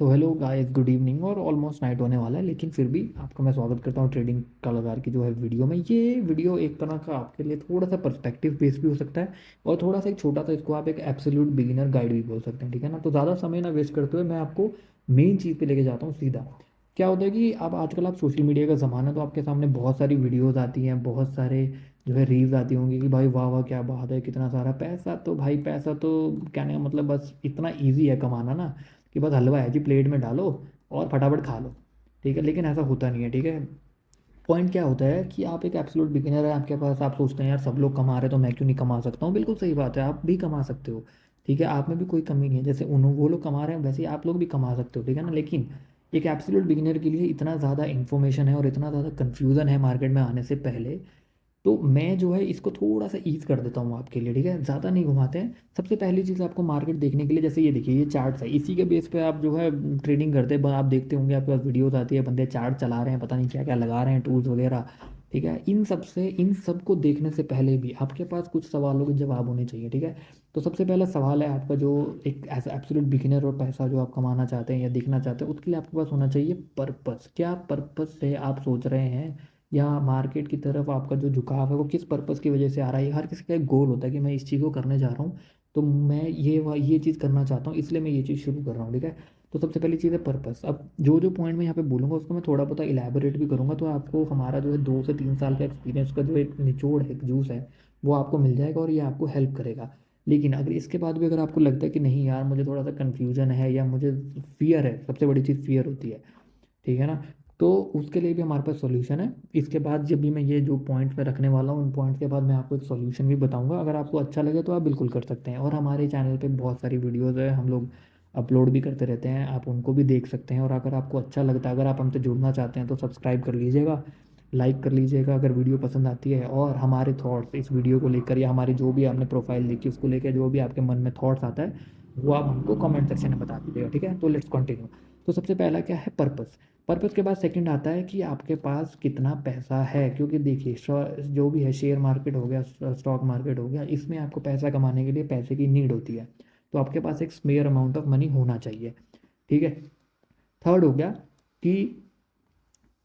So hello guys, good evening और almost night होने वाला है, लेकिन फिर भी आपका मैं स्वागत करता हूँ ट्रेडिंग कलाकार की जो है वीडियो में। ये वीडियो एक तरह का आपके लिए थोड़ा सा पर्सपेक्टिव बेस भी हो सकता है और थोड़ा सा एक छोटा सा इसको आप एक एब्सोल्यूट बिगिनर गाइड भी बोल सकते हैं। ठीक है ना? तो ज़्यादा समय ना वेस्ट करते हुए मैं आपको मेन चीज़ पे लेके जाता हूँ सीधा। क्या होता है कि अब आजकल आप सोशल मीडिया का ज़माना है, तो आपके सामने बहुत सारी वीडियोज़ आती हैं, बहुत सारे जो है रील्स आती होंगी कि भाई वाह वाह क्या बात है, कितना सारा पैसा। तो भाई पैसा तो कहने का मतलब बस इतना ईजी है कमाना ना, कि बस हलवा है जी, प्लेट में डालो और फटाफट खा लो। ठीक है, लेकिन ऐसा होता नहीं है। ठीक है, पॉइंट क्या होता है कि आप एक एब्सोल्यूट बिगिनर है आपके पास, आप सोचते हैं यार सब लोग कमा रहे हैं तो मैं क्यों नहीं कमा सकता हूँ। बिल्कुल सही बात है, आप भी कमा सकते हो। ठीक है, आप में भी कोई कमी नहीं है, जैसे उन वो लोग कमा रहे हैं वैसे ही आप लोग भी कमा सकते हो। ठीक है ना? लेकिन एक एब्सोल्यूट बिगिनर के लिए इतना ज़्यादा इन्फॉर्मेशन है और इतना ज़्यादा कन्फ्यूज़न है मार्केट में आने से पहले। तो मैं जो है इसको थोड़ा सा ईज कर देता हूँ आपके लिए। ठीक है, ज़्यादा नहीं घुमाते हैं। सबसे पहली चीज़ आपको मार्केट देखने के लिए, जैसे ये देखिए, ये चार्ट्स है, इसी के बेस पे आप जो है ट्रेडिंग करते हैं। आप देखते होंगे आपके पास वीडियोस आती है, बंदे चार्ट चला रहे हैं, पता नहीं क्या क्या लगा रहे हैं, टूल्स वगैरह। ठीक है, इन सब को देखने से पहले भी आपके पास कुछ सवालों के जवाब होने चाहिए। ठीक है, तो सबसे पहला सवाल है आपका, जो एक ऐसा एब्सोल्यूट बिगिनर और पैसा जो आप कमाना चाहते हैं या देखना चाहते हैं, उसके लिए आपके पास होना चाहिए पर्पस। क्या पर्पस से आप सोच रहे हैं, या मार्केट की तरफ आपका जो झुकाव है वो किस पर्पस की वजह से आ रहा है। हर किसी का एक गोल होता है कि मैं इस चीज़ को करने जा रहा हूँ, तो मैं ये चीज़ करना चाहता हूँ, इसलिए मैं ये चीज़ शुरू कर रहा हूँ। ठीक है, तो सबसे पहली चीज़ है पर्पस। अब जो जो पॉइंट मैं यहाँ पे बोलूँगा उसको मैं थोड़ा बहुत इलेबोरेट भी करूँगा, तो आपको हमारा जो है 2 से 3 साल का एक्सपीरियंस का जो एक निचोड़ है, एक जूस है, वो आपको मिल जाएगा और ये आपको हेल्प करेगा। लेकिन अगर इसके बाद भी अगर आपको लगता है कि नहीं यार मुझे थोड़ा सा कन्फ्यूजन है, या मुझे फियर है, सबसे बड़ी चीज़ फियर होती है। ठीक है ना? तो उसके लिए भी हमारे पास सॉल्यूशन है। इसके बाद जब भी मैं ये जो पॉइंट्स मैं रखने वाला हूँ, उन पॉइंट्स के बाद मैं आपको एक सॉल्यूशन भी बताऊंगा। अगर आपको अच्छा लगे तो आप बिल्कुल कर सकते हैं, और हमारे चैनल पे बहुत सारी वीडियोज़ है, हम लोग अपलोड भी करते रहते हैं, आप उनको भी देख सकते हैं। और अगर आपको अच्छा लगता है, अगर आप हमसे जुड़ना चाहते हैं, तो सब्सक्राइब कर लीजिएगा, लाइक कर लीजिएगा अगर वीडियो पसंद आती है। और हमारे थॉट्स इस वीडियो को लेकर, या हमारी जो भी आपने प्रोफाइल देखी उसको लेकर जो भी आपके मन में थॉट्स आता है, वो आप हमको कमेंट सेक्शन में बता दीजिएगा। ठीक है, तो लेट्स कंटिन्यू। तो सबसे पहला क्या है, पर्पस। पर्पस के बाद सेकंड आता है कि आपके पास कितना पैसा है। क्योंकि देखिए, जो भी है, शेयर मार्केट हो गया, स्टॉक मार्केट हो गया, इसमें आपको पैसा कमाने के लिए पैसे की नीड होती है। तो आपके पास एक स्पेयर अमाउंट ऑफ मनी होना चाहिए। ठीक है, थर्ड हो गया कि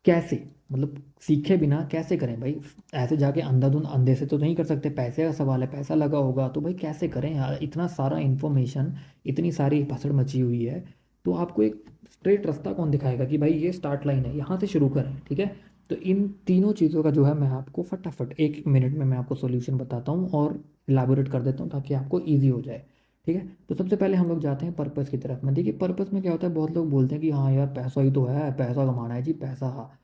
कैसे, मतलब सीखे बिना कैसे करें भाई। ऐसे जाके अंधाधुंध अंधे से तो नहीं कर सकते, पैसे का सवाल है, पैसा लगा होगा तो भाई कैसे करें यार, इतना सारा इंफॉर्मेशन, इतनी सारी भसड़ मची हुई है। तो आपको एक स्ट्रेट रास्ता कौन दिखाएगा कि भाई ये स्टार्ट लाइन है, यहाँ से शुरू करें। ठीक है, तो इन तीनों चीज़ों का जो है मैं आपको फटाफट एक एक मिनट में मैं आपको सोल्यूशन बताता हूँ और इलाबोरेट कर देता हूँ, ताकि आपको ईजी हो जाए। ठीक है, तो सबसे पहले हम लोग जाते हैं पर्पस की तरफ में। देखिए, पर्पस में क्या होता है, बहुत लोग बोलते हैं कि हाँ यार पैसा ही तो है, पैसा कमाना है जी, पैसा। हाँ,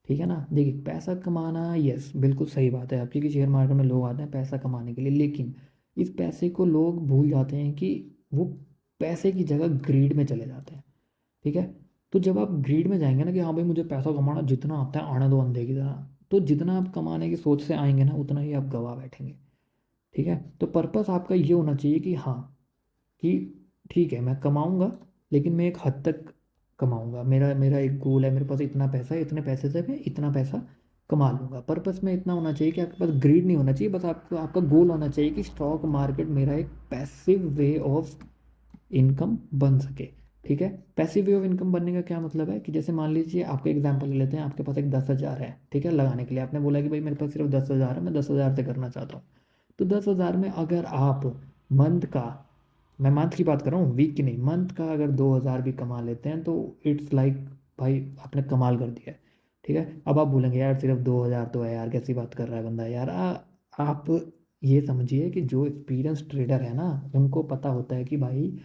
ठीक है ना? देखिए, पैसा कमाना, यस बिल्कुल सही बात है आपकी, कि शेयर मार्केट में लोग आते हैं पैसा कमाने के लिए, लेकिन इस पैसे को लोग भूल जाते हैं कि वो पैसे की जगह ग्रीड में चले जाते हैं। ठीक है, तो जब आप ग्रीड में जाएंगे ना कि हाँ भाई मुझे पैसा कमाना जितना आता है आने दो अंधे की तरह, तो जितना आप कमाने की सोच से आएंगे ना, उतना ही आप गवा बैठेंगे। ठीक है, तो पर्पस आपका ये होना चाहिए कि हाँ, कि ठीक है मैं कमाऊंगा, लेकिन मैं एक हद तक कमाऊंगा। मेरा मेरा एक गोल है, मेरे पास इतना पैसा है, इतने पैसे से मैं इतना पैसा कमा लूंगा। पर्पस में इतना होना चाहिए कि आपके पास ग्रीड नहीं होना चाहिए, बस आपको आपका गोल होना चाहिए कि स्टॉक मार्केट मेरा एक पैसिव वे ऑफ इनकम बन सके। ठीक है, पैसिव वे ऑफ इनकम बनने का क्या मतलब है कि जैसे मान लीजिए आपका एग्जांपल ले लेते हैं, आपके पास एक 10,000 है। ठीक है, लगाने के लिए आपने बोला कि भाई मेरे पास सिर्फ 10,000 है, मैं 10,000 से करना चाहता हूँ। तो 10,000 में अगर आप मंथ का, मैं मंथ की बात कर रहा हूँ, वीक की नहीं, मंथ का अगर 2,000 भी कमा लेते हैं तो इट्स लाइक भाई आपने कमाल कर दिया है। ठीक है, अब आप बोलेंगे यार सिर्फ 2,000 तो है यार, कैसी बात कर रहा है बंदा यार। आप ये समझिए कि जो एक्सपीरियंस ट्रेडर है ना, उनको पता होता है कि भाई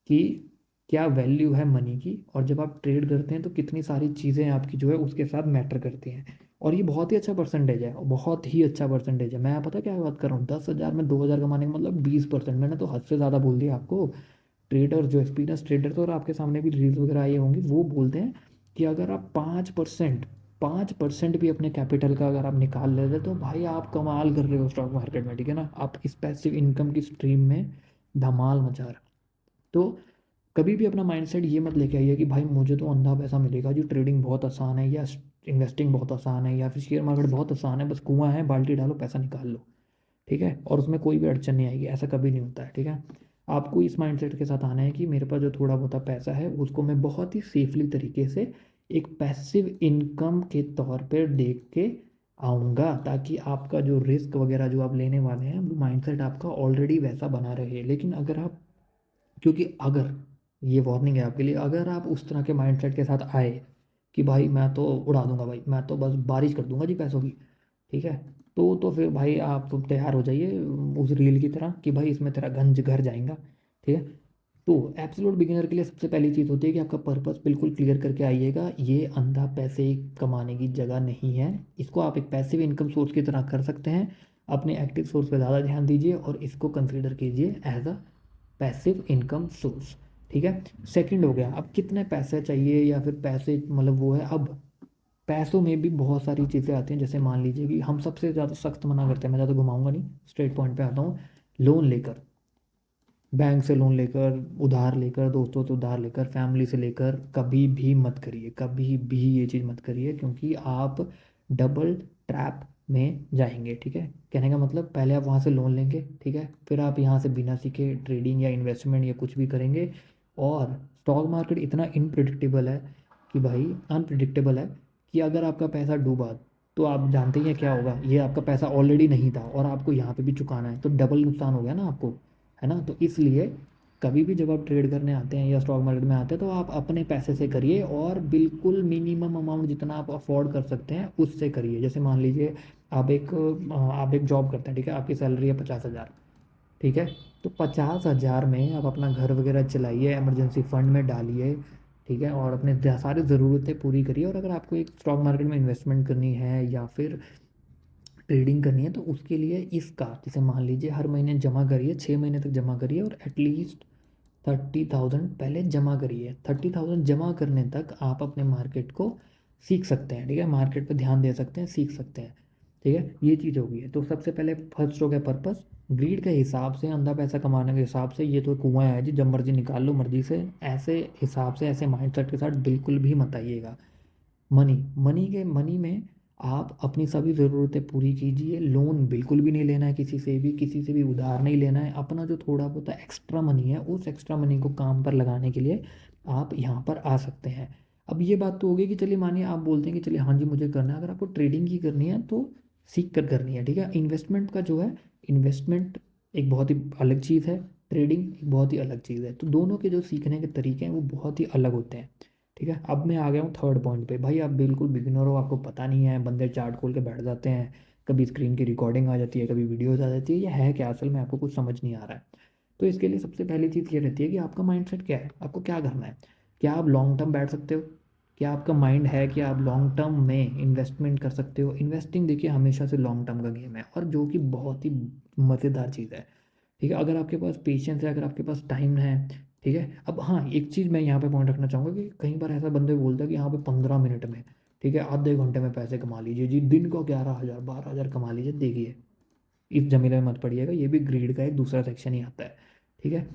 कि क्या वैल्यू है मनी की, और जब आप ट्रेड करते हैं तो कितनी सारी चीज़ें आपकी जो है उसके साथ मैटर करती हैं। और ये बहुत ही अच्छा परसेंटेज है, बहुत ही अच्छा परसेंटेज है। मैं पता क्या बात कर रहा हूँ, 10,000 में 2,000 कमाने का मतलब 20%। मैंने तो हद से ज़्यादा बोल दिया आपको। ट्रेडर जो एक्सपीरियंस ट्रेडर, तो और आपके सामने भी रील्स वगैरह आई होंगी, वो बोलते हैं कि अगर आप 5% भी अपने कैपिटल का अगर आप निकाल लेते तो भाई आप कमाल कर रहे हो स्टॉक मार्केट में। ठीक है ना? आप इस पैसिव इनकम की स्ट्रीम में धमाल मचा रहे हो। तो कभी भी अपना माइंडसेट ये मत लेके आइए कि भाई मुझे तो अंधा पैसा मिलेगा जी, ट्रेडिंग बहुत आसान है, या इन्वेस्टिंग बहुत आसान है, या फिर शेयर मार्केट बहुत आसान है, बस कुआं है, बाल्टी डालो पैसा निकाल लो। ठीक है, और उसमें कोई भी अड़चन नहीं आएगी, ऐसा कभी नहीं होता है। ठीक है, आपको इस माइंडसेट के साथ आना है कि मेरे पास जो थोड़ा बहुत पैसा है उसको मैं बहुत ही सेफली तरीके से एक पैसिव इनकम के तौर पर देख के आऊँगा, ताकि आपका जो रिस्क वगैरह जो आप लेने वाले हैं वो माइंडसेट आपका ऑलरेडी वैसा बना रहे। लेकिन अगर आप, क्योंकि अगर, ये वार्निंग है आपके लिए, अगर आप उस तरह के माइंडसेट के साथ आए कि भाई मैं तो उड़ा दूंगा, भाई मैं तो बस बारिश कर दूंगा जी पैसों की, ठीक है, तो फिर भाई आप तैयार हो जाइए उस रील की तरह कि भाई इसमें तेरा गंज घर जाएगा, ठीक है। तो एब्सोल्यूट बिगिनर के लिए सबसे पहली चीज़ होती है कि आपका पर्पस बिल्कुल क्लियर करके आइएगा। ये अंधा पैसे कमाने की जगह नहीं है, इसको आप एक पैसिव इनकम सोर्स की तरह कर सकते हैं। अपने एक्टिव सोर्स पे ज़्यादा ध्यान दीजिए और इसको कंसीडर कीजिए as a passive income source, ठीक है। सेकंड हो गया, अब कितने पैसे चाहिए या फिर पैसे मतलब वो है, अब पैसों में भी बहुत सारी चीज़ें आती हैं। जैसे मान लीजिए कि हम सबसे ज़्यादा सख्त मना करते हैं, मैं ज़्यादा घुमाऊंगा नहीं, स्ट्रेट पॉइंट पे आता हूँ। लोन लेकर, बैंक से लोन लेकर, उधार लेकर, दोस्तों से उधार लेकर, फैमिली से लेकर कभी भी मत करिए, कभी भी ये चीज़ मत करिए, क्योंकि आप डबल ट्रैप में जाएंगे, ठीक है। कहने का मतलब, पहले आप वहाँ से लोन लेंगे, ठीक है, फिर आप यहाँ से बिना सीखे ट्रेडिंग या इन्वेस्टमेंट या कुछ भी करेंगे। और स्टॉक मार्केट इतना इनप्रिडिक्टेबल है कि भाई, अनप्रिडिक्टेबल है कि अगर आपका पैसा डूबा तो आप जानते ही हैं क्या होगा। ये आपका पैसा ऑलरेडी नहीं था और आपको यहाँ पे भी चुकाना है, तो डबल नुकसान हो गया ना आपको, है ना। तो इसलिए कभी भी जब आप ट्रेड करने आते हैं या स्टॉक मार्केट में आते हैं तो आप अपने पैसे से करिए और बिल्कुल मिनिमम अमाउंट जितना आप अफोर्ड कर सकते हैं उससे करिए। जैसे मान लीजिए आप एक जॉब करते हैं, ठीक है, आपकी सैलरी है 50,000, ठीक है। तो 50,000 में आप अपना घर वगैरह चलाइए, इमरजेंसी फंड में डालिए, ठीक है, और अपने सारी ज़रूरतें पूरी करिए। और अगर आपको एक स्टॉक मार्केट में इन्वेस्टमेंट करनी है या फिर ट्रेडिंग करनी है तो उसके लिए इसका, जैसे मान लीजिए हर महीने जमा करिए, 6 महीने तक जमा करिए और एटलीस्ट 30,000 पहले जमा करिए। 30,000 जमा करने तक आप अपने मार्केट को सीख सकते हैं, ठीक है, मार्केट पे ध्यान दे सकते हैं, सीख सकते हैं, ठीक है। ये चीज़ होगी है। तो सबसे पहले फर्स्ट हो गया पर्पस। ग्रीड के हिसाब से, अंधा पैसा कमाने के हिसाब से ये तो कुआं है जी, जब मर्जी निकाल लो मर्जी से, ऐसे हिसाब से ऐसे माइंडसेट के साथ बिल्कुल भी मत आइएगा। मनी, मनी में आप अपनी सभी ज़रूरतें पूरी कीजिए। लोन बिल्कुल भी नहीं लेना है किसी से भी उधार नहीं लेना है। अपना जो थोड़ा बहुत एक्स्ट्रा मनी है उस एक्स्ट्रा मनी को काम पर लगाने के लिए आप यहाँ पर आ सकते हैं। अब ये बात तो होगी कि चलिए मानिए आप बोलते हैं कि चलिए हाँ जी मुझे करना है, अगर आपको ट्रेडिंग की करनी है तो सीख कर करनी है, ठीक है। इन्वेस्टमेंट का जो है, इन्वेस्टमेंट एक बहुत ही अलग चीज़ है, ट्रेडिंग एक बहुत ही अलग चीज़ है। तो दोनों के जो सीखने के तरीके हैं वो बहुत ही अलग होते हैं, ठीक है। अब मैं आ गया हूँ थर्ड पॉइंट पे। भाई आप बिल्कुल बिगिनर हो, आपको पता नहीं है, बंदे चार्ट खोल के बैठ जाते हैं, कभी स्क्रीन की रिकॉर्डिंग आ जाती है, कभी वीडियोज आ जाती है, ये है क्या असल में, आपको कुछ समझ नहीं आ रहा है। तो इसके लिए सबसे पहली चीज़ ये रहती है कि आपका माइंडसेट क्या है, आपको क्या करना है। क्या आप लॉन्ग टर्म बैठ सकते हो? क्या आपका माइंड है कि आप लॉन्ग टर्म में इन्वेस्टमेंट कर सकते हो? इन्वेस्टिंग देखिए हमेशा से लॉन्ग टर्म का गेम है और जो कि बहुत ही मज़ेदार चीज़ है, ठीक है। अगर आपके पास पेशेंस है, अगर आपके पास टाइम है, ठीक है। अब हाँ, एक चीज़ मैं यहाँ पे पॉइंट रखना चाहूँगा कि कई बार ऐसा बंदे बोलते हैं कि यहाँ पे 15 मिनट में, ठीक है, आधे घंटे में पैसे कमा लीजिए जी, दिन को 11,000 12,000 कमा लीजिए। देखिए, इस जमीले में मत पड़िएगा, ये भी ग्रीड का एक दूसरा सेक्शन ही आता है, ठीक है।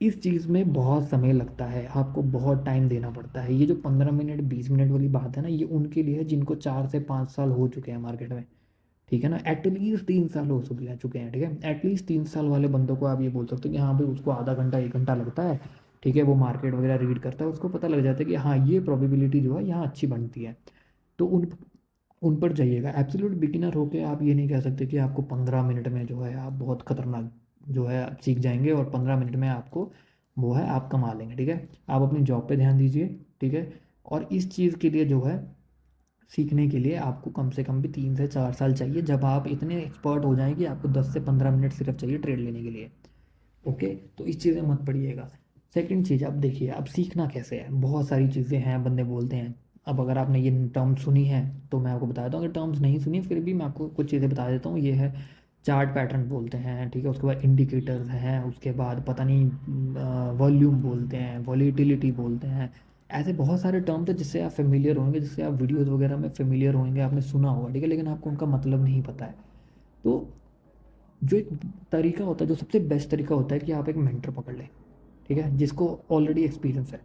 इस चीज़ में बहुत समय लगता है, आपको बहुत टाइम देना पड़ता है। ये जो 15 मिनट 20 मिनट वाली बात है ना, ये उनके लिए है जिनको 4 से 5 साल हो चुके हैं मार्केट में, ठीक है ना। एटलीस्ट 3 साल हो चुके हैं, ठीक है। एटलीस्ट 3 साल वाले बंदों को आप ये बोल सकते हो कि हाँ भाई उसको आधा घंटा 1 घंटा लगता है, ठीक है, वो मार्केट वगैरह रीड करता है, उसको पता लग जाता है कि हाँ ये प्रोबेबिलिटी जो है यहाँ अच्छी बनती है। तो उन उन पर जाइएगा। एब्सोल्यूट बिगिनर होके आप ये नहीं कह सकते कि आपको 15 मिनट में जो है आप बहुत खतरनाक जो है आप सीख जाएंगे और 15 मिनट में आपको वो है आप कमा लेंगे, ठीक है। आप अपनी जॉब पे ध्यान दीजिए, ठीक है। और इस चीज़ के लिए जो है, सीखने के लिए आपको कम से कम भी 3 से 4 साल चाहिए, जब आप इतने एक्सपर्ट हो जाएं कि आपको 10 से 15 मिनट सिर्फ चाहिए ट्रेड लेने के लिए, ओके। तो इस चीज़ में मत पड़िएगा। सेकंड चीज़, अब देखिए अब सीखना कैसे है, बहुत सारी चीज़ें हैं, बंदे बोलते हैं। अब अगर आपने ये टर्म्स सुनी है तो मैं आपको बता देता हूँ, अगर टर्म्स नहीं सुनी फिर भी मैं आपको कुछ चीज़ें बता देता हूँ। ये है, चार्ट पैटर्न बोलते हैं, ठीक है, उसके बाद इंडिकेटर्स हैं, उसके बाद पता नहीं वॉल्यूम बोलते हैं, वॉलीटिलिटी बोलते हैं। ऐसे बहुत सारे टर्म्स हैं जिससे आप फेमिलियर होंगे, जिससे आप वीडियोज़ वगैरह में फेमिलियर होंगे, आपने सुना होगा, ठीक है, लेकिन आपको उनका मतलब नहीं पता है। तो जो एक तरीका होता है, जो सबसे बेस्ट तरीका होता है कि आप एक मेंटर पकड़ लें, ठीक है, जिसको ऑलरेडी एक्सपीरियंस है,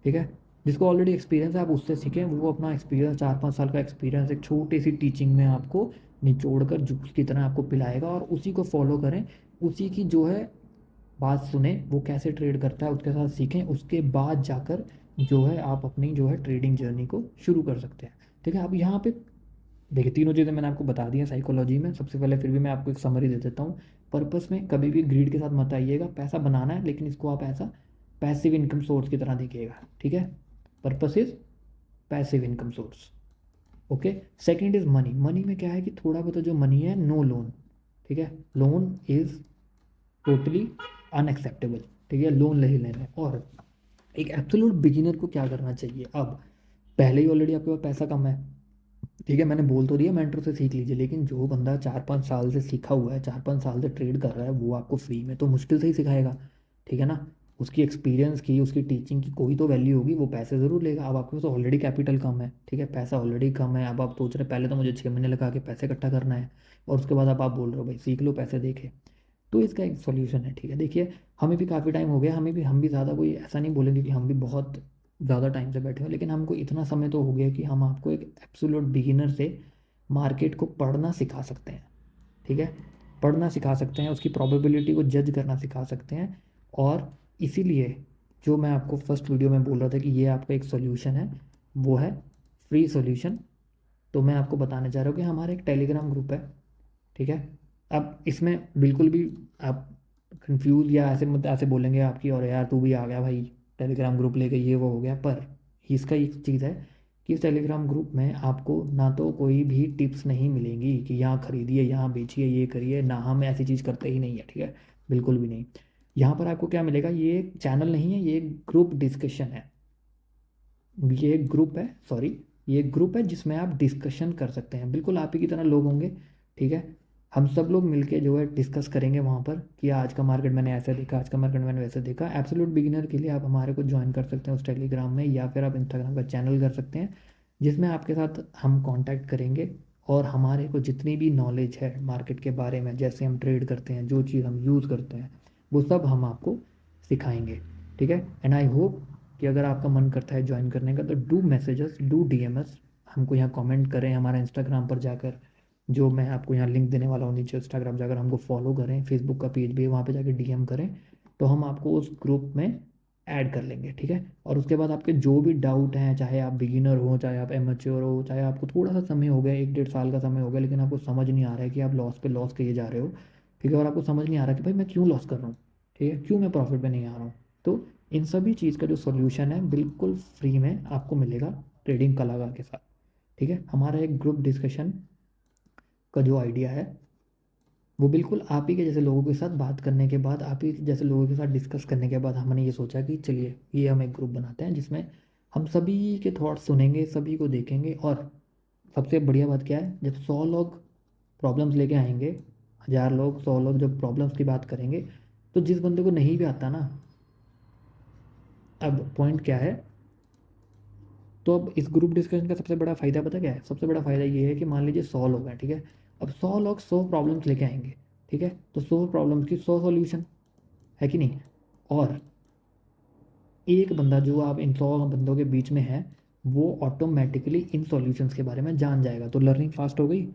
ठीक है, जिसको ऑलरेडी एक्सपीरियंस है, आप उससे सीखें। वो अपना एक्सपीरियंस, 4 5 साल का एक्सपीरियंस एक छोटी सी टीचिंग में आपको निचोड़ कर जूस की तरह आपको पिलाएगा और उसी को फॉलो करें। उसी की जो है बात सुने वो कैसे ट्रेड करता है, उसके साथ सीखें, उसके बाद जाकर जो है आप अपनी जो है ट्रेडिंग जर्नी को शुरू कर सकते हैं। ठीक है, अब यहाँ पे देखिए तीनों चीज़ें मैंने आपको बता दी हैं साइकोलॉजी में। सबसे पहले फिर भी मैं आपको एक समरी दे देता हूँ। पर्पस में कभी भी ग्रीड के साथ मत आइएगा, पैसा बनाना है लेकिन इसको आप ऐसा पैसिव इनकम सोर्स की तरह देखिएगा। ठीक है, purpose is passive income source. Okay, second is money. Money में क्या है कि थोड़ा बहुत जो मनी है, नो लोन। ठीक है, लोन इज टोटली अनएक्सेप्टेबल। ठीक है, लोन नहीं लेना है। और एक एब्सोल्यूट बिगिनर को क्या करना चाहिए, अब पहले ही ऑलरेडी आपके पास पैसा कम है, ठीक है, मैंने बोल तो दिया मेंटर से सीख लीजिए, लेकिन जो बंदा 4-5 साल से सीखा हुआ है, 4-5 साल से ट्रेड कर रहा है, वो आपको फ्री में तो मुश्किल से ही सिखाएगा। ठीक है ना, उसकी एक्सपीरियंस की, उसकी टीचिंग की कोई तो वैल्यू होगी, वो पैसे ज़रूर लेगा। अब आपके पास ऑलरेडी कैपिटल कम है, ठीक है, पैसा ऑलरेडी कम है, अब आप सोच रहे पहले तो मुझे 6 महीने लगा के पैसे इकट्ठा करना है, और उसके बाद अब आप बोल रहे हो भाई सीख लो पैसे देके। तो इसका एक सॉल्यूशन है। ठीक है, देखिए हमें भी काफ़ी टाइम हो गया, हम भी ज़्यादा कोई ऐसा नहीं बोलेंगे कि हम भी बहुत ज़्यादा टाइम से बैठे हो, लेकिन हमको इतना समय तो हो गया कि हम आपको एक एब्सोल्यूट बिगिनर से मार्केट को पढ़ना सिखा सकते हैं। ठीक है, पढ़ना सिखा सकते हैं, उसकी प्रोबेबिलिटी को जज करना सिखा सकते हैं। और इसीलिए जो मैं आपको फर्स्ट वीडियो में बोल रहा था कि ये आपका एक सॉल्यूशन है, वो है फ्री सॉल्यूशन। तो मैं आपको बताने जा रहा हूँ कि हमारा एक टेलीग्राम ग्रुप है। ठीक है, अब इसमें बिल्कुल भी आप कंफ्यूज या ऐसे मत ऐसे बोलेंगे आपकी, और यार तू भी आ गया भाई टेलीग्राम ग्रुप लेके, ये वो हो गया। पर इसका एक चीज़ है कि इस टेलीग्राम ग्रुप में आपको ना तो कोई भी टिप्स नहीं मिलेंगी कि यहाँ खरीदिए, यहाँ बेचिए, ये करिए, ना हम ऐसी चीज़ करते ही नहीं है। ठीक है, बिल्कुल भी नहीं। यहाँ पर आपको क्या मिलेगा, ये एक चैनल नहीं है, ये एक ग्रुप डिस्कशन है। ये एक ग्रुप है, सॉरी, ये एक ग्रुप है जिसमें आप डिस्कशन कर सकते हैं, बिल्कुल आप ही की तरह लोग होंगे। ठीक है, हम सब लोग मिलके जो है डिस्कस करेंगे वहाँ पर कि आज का मार्केट मैंने ऐसे देखा, आज का मार्केट मैंने वैसे देखा। एब्सोल्यूट बिगिनर के लिए आप हमारे को ज्वाइन कर सकते हैं उस टेलीग्राम में, या फिर आप इंस्टाग्राम का चैनल कर सकते हैं, जिसमें आपके साथ हम कांटेक्ट करेंगे, और हमारे को जितनी भी नॉलेज है मार्केट के बारे में, जैसे हम ट्रेड करते हैं, जो चीज़ हम यूज़ करते हैं, वो सब हम आपको सिखाएंगे। ठीक है, एंड आई होप कि अगर आपका मन करता है ज्वाइन करने का तो डू मैसेजेस, डू डीएमएस, हमको यहाँ कमेंट करें, हमारा इंस्टाग्राम पर जाकर, जो मैं आपको यहाँ लिंक देने वाला हूँ नीचे, इंस्टाग्राम जाकर हमको फॉलो करें, फेसबुक का पेज भी है, वहाँ पे जाकर डीएम करें, तो हम आपको उस ग्रुप में ऐड कर लेंगे। ठीक है, और उसके बाद आपके जो भी डाउट हैं, चाहे आप बिगिनर हो, चाहे आप एमेच्योर हो, चाहे आपको थोड़ा सा समय हो गया, 1-1.5 साल का समय हो गया, लेकिन आपको समझ नहीं आ रहा है कि आप लॉस पे लॉस किए जा रहे हो। ठीक है, और आपको समझ नहीं आ रहा कि भाई मैं क्यों लॉस कर रहा हूँ, ठीक है, क्यों मैं प्रॉफिट पे नहीं आ रहा हूँ, तो इन सभी चीज़ का जो सॉल्यूशन है बिल्कुल फ्री में आपको मिलेगा ट्रेडिंग कलाकार के साथ। ठीक है, हमारा एक ग्रुप डिस्कशन का जो आइडिया है, वो बिल्कुल आप ही के जैसे लोगों के साथ बात करने के बाद, आप ही जैसे लोगों के साथ डिस्कस करने के बाद हमने ये सोचा कि चलिए ये हम एक ग्रुप बनाते हैं जिसमें हम सभी के थॉट्स सुनेंगे, सभी को देखेंगे। और सबसे बढ़िया बात क्या है, जब 100 लोग प्रॉब्लम्स लेके आएंगे, 1000 लोग, 100 लोग जब प्रॉब्लम्स की बात करेंगे, तो जिस बंदे को नहीं भी आता ना, अब पॉइंट क्या है, तो अब इस ग्रुप डिस्कशन का सबसे बड़ा फ़ायदा पता क्या है, सबसे बड़ा फ़ायदा ये है कि मान लीजिए 100 लोग हैं, ठीक है, अब 100 लोग 100 प्रॉब्लम्स लेके आएंगे। ठीक है, तो 100 प्रॉब्लम्स की 100 सॉल्यूशन है कि नहीं। और एक बंदा जो आप इन 100 बंदों के बीच में है, वो ऑटोमेटिकली इन सॉल्यूशंस के बारे में जान जाएगा, तो लर्निंग फास्ट हो गई।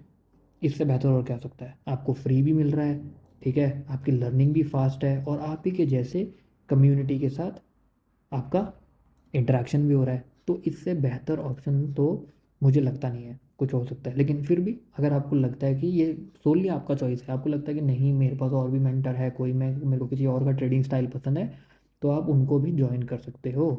इससे बेहतर और क्या हो सकता है, आपको फ्री भी मिल रहा है, ठीक है, आपकी लर्निंग भी फास्ट है, और आप ही के जैसे कम्युनिटी के साथ आपका इंटरेक्शन भी हो रहा है। तो इससे बेहतर ऑप्शन तो मुझे लगता नहीं है कुछ हो सकता है। लेकिन फिर भी अगर आपको लगता है कि ये सोली आपका चॉइस है, आपको लगता है कि नहीं मेरे पास और भी मेंटर है कोई, मैं मेरे को किसी और का ट्रेडिंग स्टाइल पसंद है, तो आप उनको भी ज्वाइन कर सकते हो।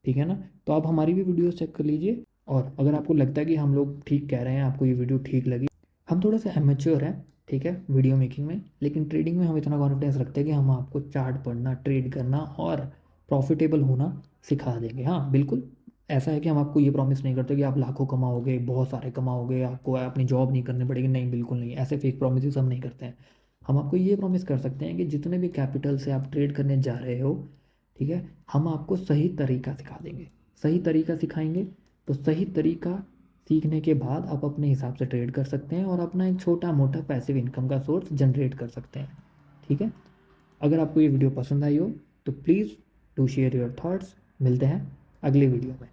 ठीक है ना, तो आप हमारी भी वीडियोस चेक कर लीजिए, और अगर आपको लगता है कि हम लोग ठीक कह रहे हैं, आपको ये वीडियो ठीक लगी, हम थोड़ा सा एमेच्योर हैं, ठीक है, वीडियो मेकिंग में, लेकिन ट्रेडिंग में हम इतना कॉन्फिडेंस रखते हैं कि हम आपको चार्ट पढ़ना, ट्रेड करना और प्रॉफिटेबल होना सिखा देंगे। हाँ बिल्कुल, ऐसा है कि हम आपको ये प्रॉमिस नहीं करते कि आप लाखों कमाओगे, बहुत सारे कमाओगे, आपको अपनी जॉब नहीं करनी पड़ेगी, नहीं बिल्कुल नहीं, ऐसे फेक प्रॉमिस हम नहीं करते हैं। हम आपको ये प्रॉमिस कर सकते हैं कि जितने भी कैपिटल से आप ट्रेड करने जा रहे हो, ठीक है, हम आपको सही तरीका सिखा देंगे, सही तरीका सिखाएंगे। तो सही तरीका सीखने के बाद आप अपने हिसाब से ट्रेड कर सकते हैं, और अपना एक छोटा मोटा पैसिव इनकम का सोर्स जनरेट कर सकते हैं। ठीक है, अगर आपको ये वीडियो पसंद आई हो तो please do share your thoughts. मिलते हैं अगली वीडियो में।